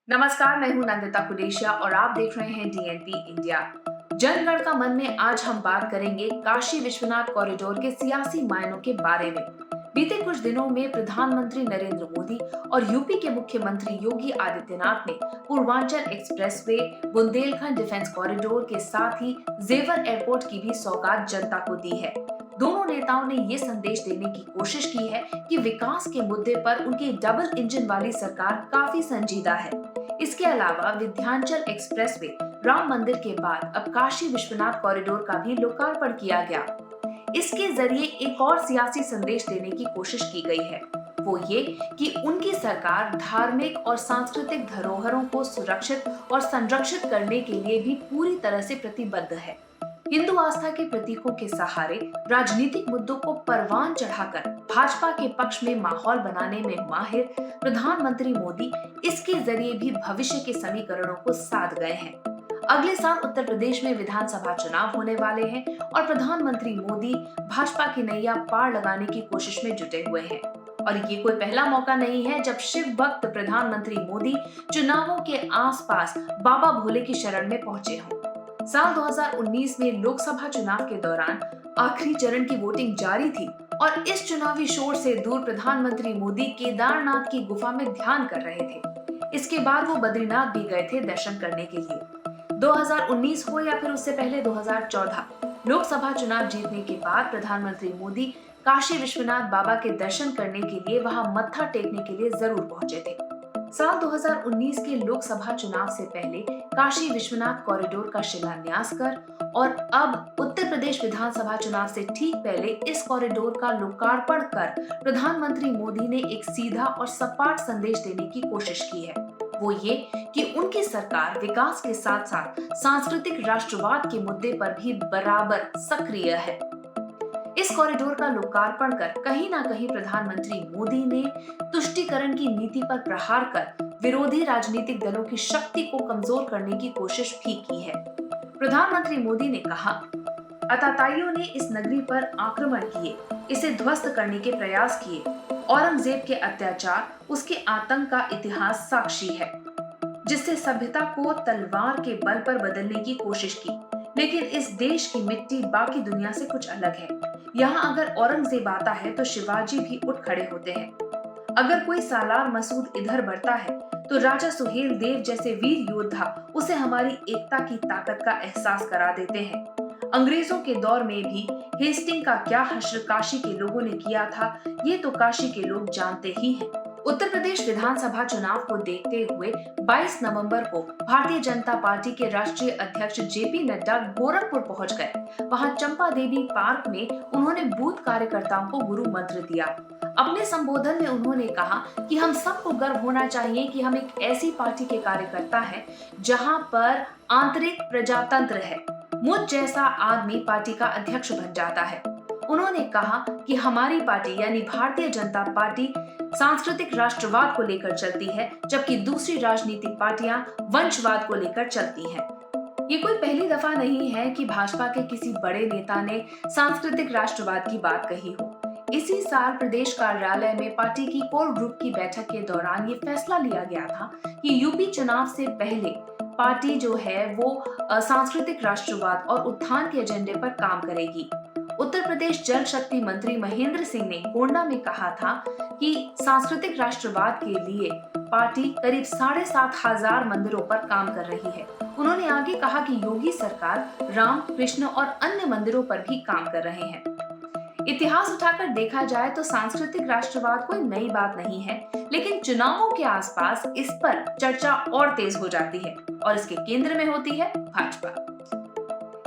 नमस्कार, मैं हूं नंदिता कुडेशिया और आप देख रहे हैं डीएनपी इंडिया। जनगण का मन में आज हम बात करेंगे काशी विश्वनाथ कॉरिडोर के सियासी मायनों के बारे में। बीते कुछ दिनों में प्रधानमंत्री नरेंद्र मोदी और यूपी के मुख्यमंत्री योगी आदित्यनाथ ने Purvanchal expressway, Bundelkhand defence corridor के साथ ही जेवर एयरपोर्ट की भी सौगात जनता को दी है। दोनों नेताओं ने ये संदेश देने की कोशिश की है कि विकास के मुद्दे पर उनकी डबल इंजन वाली सरकार काफी संजीदा है। इसके अलावा विंध्याचल एक्सप्रेसवे, राम मंदिर के बाद अब काशी विश्वनाथ कॉरिडोर का भी लोकार्पण किया गया। इसके जरिए एक और सियासी संदेश देने की कोशिश की गई है, वो ये कि उनकी सरकार धार्मिक और सांस्कृतिक धरोहरों को सुरक्षित और संरक्षित करने के लिए भी पूरी तरह से प्रतिबद्ध है। हिंदू आस्था के प्रतीकों के सहारे राजनीतिक मुद्दों को परवान चढ़ाकर भाजपा के पक्ष में माहौल बनाने में माहिर प्रधानमंत्री मोदी इसके जरिए भी भविष्य के समीकरणों को साध गए हैं। अगले साल उत्तर प्रदेश में विधानसभा चुनाव होने वाले हैं और प्रधानमंत्री मोदी भाजपा की नैया पार लगाने की कोशिश में जुटे हुए हैं। और ये कोई पहला मौका नहीं है जब शिव भक्त प्रधानमंत्री मोदी चुनावों के आसपास बाबा भोले की शरण में पहुंचे हों। साल 2019 में लोकसभा चुनाव के दौरान आखिरी चरण की वोटिंग जारी थी और इस चुनावी शोर से दूर प्रधानमंत्री मोदी केदारनाथ की गुफा में ध्यान कर रहे थे। इसके बाद वो बद्रीनाथ भी गए थे दर्शन करने के लिए। 2019 हो या फिर उससे पहले 2014 लोकसभा चुनाव जीतने के बाद प्रधानमंत्री मोदी काशी विश्वनाथ बाबा के दर्शन करने के लिए वहां मत्था टेकने के लिए जरूर पहुंचे थे। साल 2019 के लोकसभा चुनाव से पहले काशी विश्वनाथ कॉरिडोर का शिलान्यास कर और अब उत्तर प्रदेश विधानसभा चुनाव से ठीक पहले इस कॉरिडोर का लोकार्पण कर प्रधानमंत्री मोदी ने एक सीधा और सपाट संदेश देने की कोशिश की है। वो ये कि उनकी सरकार विकास के साथ साथ सांस्कृतिक राष्ट्रवाद के मुद्दे पर भी बराबर सक्रिय है। इस कॉरिडोर का लोकार्पण कर कहीं ना कहीं प्रधानमंत्री मोदी ने तुष्टीकरण की नीति पर प्रहार कर विरोधी राजनीतिक दलों की शक्ति को कमजोर करने की कोशिश भी की है। प्रधानमंत्री मोदी ने कहा, आतताइयों ने इस नगरी पर आक्रमण किए, इसे ध्वस्त करने के प्रयास किए। औरंगजेब के अत्याचार, उसके आतंक का इतिहास साक्षी है, जिससे सभ्यता को तलवार के बल पर बदलने की कोशिश की। लेकिन इस देश की मिट्टी बाकी दुनिया से कुछ अलग है। यहाँ अगर औरंगजेब आता है तो शिवाजी भी उठ खड़े होते हैं। अगर कोई सालार मसूद इधर बढ़ता है तो राजा सुहेल देव जैसे वीर योद्धा उसे हमारी एकता की ताकत का एहसास करा देते हैं। अंग्रेजों के दौर में भी हेस्टिंग का क्या हश्र काशी के लोगों ने किया था, ये तो काशी के लोग जानते ही हैं। उत्तर प्रदेश विधानसभा चुनाव को देखते हुए 22 नवंबर को भारतीय जनता पार्टी के राष्ट्रीय अध्यक्ष जेपी नड्डा गोरखपुर पहुंच गए। वहां चंपा देवी पार्क में उन्होंने बूथ कार्यकर्ताओं को गुरु मंत्र दिया। अपने संबोधन में उन्होंने कहा कि हम सबको गर्व होना चाहिए कि हम एक ऐसी पार्टी के कार्यकर्ता हैं जहां पर आंतरिक प्रजातंत्र है। मुझ जैसा आदमी पार्टी का अध्यक्ष बन जाता है। उन्होंने कहा कि हमारी पार्टी यानी भारतीय जनता पार्टी सांस्कृतिक राष्ट्रवाद को लेकर चलती है, जबकि दूसरी राजनीतिक पार्टियां वंशवाद को लेकर चलती हैं। ये कोई पहली दफा नहीं है कि भाजपा के किसी बड़े नेता ने सांस्कृतिक राष्ट्रवाद की बात कही हो। इसी साल प्रदेश कार्यालय में पार्टी की कोर ग्रुप की बैठक के दौरान ये फैसला लिया गया था कि यूपी चुनाव से पहले पार्टी जो है वो सांस्कृतिक राष्ट्रवाद और उत्थान के एजेंडे पर काम करेगी। उत्तर प्रदेश जल शक्ति मंत्री महेंद्र सिंह ने गोंडा में कहा था कि सांस्कृतिक राष्ट्रवाद के लिए पार्टी करीब 7,500 मंदिरों पर काम कर रही है। उन्होंने आगे कहा कि योगी सरकार राम, कृष्ण और अन्य मंदिरों पर भी काम कर रहे हैं। इतिहास उठाकर देखा जाए तो सांस्कृतिक राष्ट्रवाद कोई नई बात नहीं है, लेकिन चुनावों के आसपास इस पर चर्चा और तेज हो जाती है और इसके केंद्र में होती है भाजपा।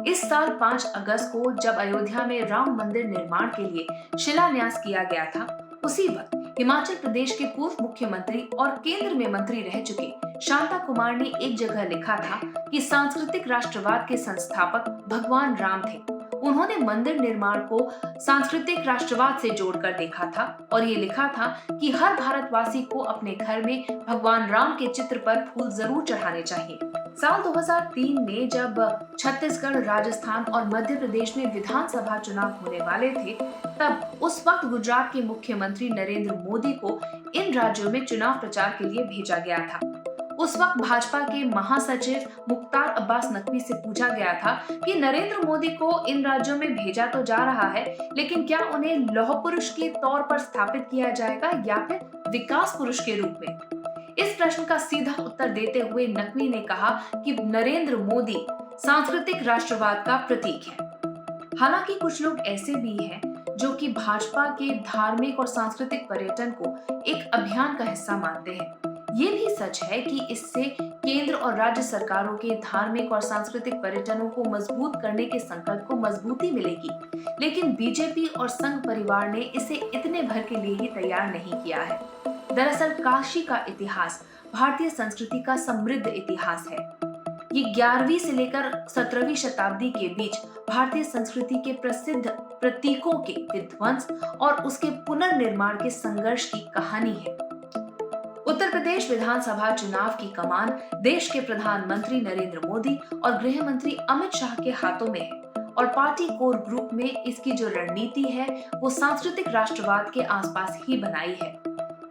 इस साल 5 अगस्त को जब अयोध्या में राम मंदिर निर्माण के लिए शिलान्यास किया गया था, उसी वक्त हिमाचल प्रदेश के पूर्व मुख्यमंत्री और केंद्र में मंत्री रह चुके शांता कुमार ने एक जगह लिखा था कि सांस्कृतिक राष्ट्रवाद के संस्थापक भगवान राम थे। उन्होंने मंदिर निर्माण को सांस्कृतिक राष्ट्रवाद से जोड़कर देखा था और ये लिखा था कि हर भारतवासी को अपने घर में भगवान राम के चित्र पर फूल जरूर चढ़ाने चाहिए। साल 2003 में जब छत्तीसगढ़, राजस्थान और मध्य प्रदेश में विधानसभा चुनाव होने वाले थे, तब उस वक्त गुजरात के मुख्यमंत्री नरेंद्र मोदी को इन राज्यों में चुनाव प्रचार के लिए भेजा गया था। उस वक्त भाजपा के महासचिव मुख्तार अब्बास नकवी से पूछा गया था कि नरेंद्र मोदी को इन राज्यों में भेजा तो जा रहा है, लेकिन क्या उन्हें लौह पुरुष के तौर पर स्थापित किया जाएगा या फिर विकास पुरुष के रूप में। इस प्रश्न का सीधा उत्तर देते हुए नकवी ने कहा कि नरेंद्र मोदी सांस्कृतिक राष्ट्रवाद का प्रतीक है। हालांकि कुछ लोग ऐसे भी हैं जो कि भाजपा के धार्मिक और सांस्कृतिक पर्यटन को एक अभियान का हिस्सा मानते हैं। ये भी सच है कि इससे केंद्र और राज्य सरकारों के धार्मिक और सांस्कृतिक पर्यटनों को मजबूत करने के संकल्प को मजबूती मिलेगी, लेकिन बीजेपी और संघ परिवार ने इसे इतने भर के लिए ही तैयार नहीं किया है। दरअसल काशी का इतिहास भारतीय संस्कृति का समृद्ध इतिहास है। ये 11वीं से लेकर 17वीं शताब्दी के बीच भारतीय संस्कृति के प्रसिद्ध प्रतीकों के विध्वंस और उसके पुनर्निर्माण के संघर्ष की कहानी है। उत्तर प्रदेश विधानसभा चुनाव की कमान देश के प्रधानमंत्री नरेंद्र मोदी और गृह मंत्री अमित शाह के हाथों में है और पार्टी कोर ग्रुप में इसकी जो रणनीति है वो सांस्कृतिक राष्ट्रवाद के आसपास ही बनाई है।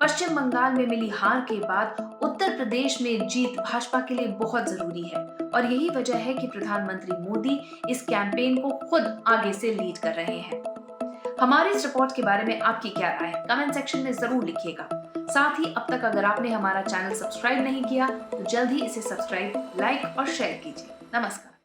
पश्चिम बंगाल में मिली हार के बाद उत्तर प्रदेश में जीत भाजपा के लिए बहुत जरूरी है और यही वजह है कि प्रधानमंत्री मोदी इस कैंपेन को खुद आगे से लीड कर रहे हैं। हमारी इस रिपोर्ट के बारे में आपकी क्या राय है, कमेंट सेक्शन में जरूर लिखिएगा। साथ ही अब तक अगर आपने हमारा चैनल सब्सक्राइब नहीं किया तो जल्द ही इसे सब्सक्राइब, लाइक और शेयर कीजिए। नमस्कार।